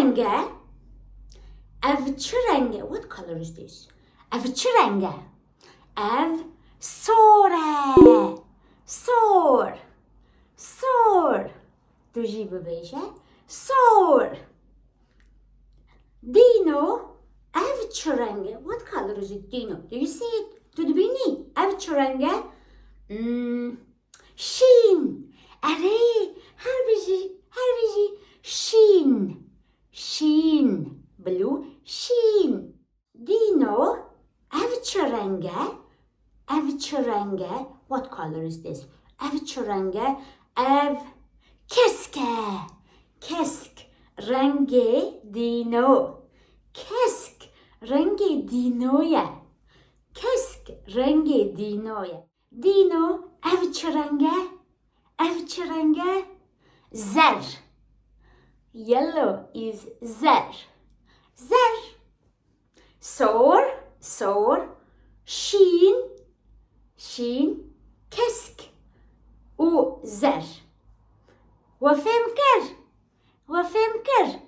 renge? Ev çi renge? What color is this? Ev çi renge? Ev sore. Sor. Sor. Tu jî bibêje sor. Dino, ev çi renge? What color is it, Dino? Do you see it? Tu dibînî? Ev çi renge? Şîn. Erê, her bijî şîn. Şîn. Blue, şîn. Dino, ev çi renge? Ev çi renge? What color is this? Ev çi renge? Ev keske. Kesk. Rengi dino. Kesk. Rengi dinoya. Kesk. Rengi dinoya. Dino, ev çi renge? Ev çi renge? Zer. Yellow is zer. Zer. Sor. Sor. Şîn. Şîn. Kesk. و zer. وفهم كر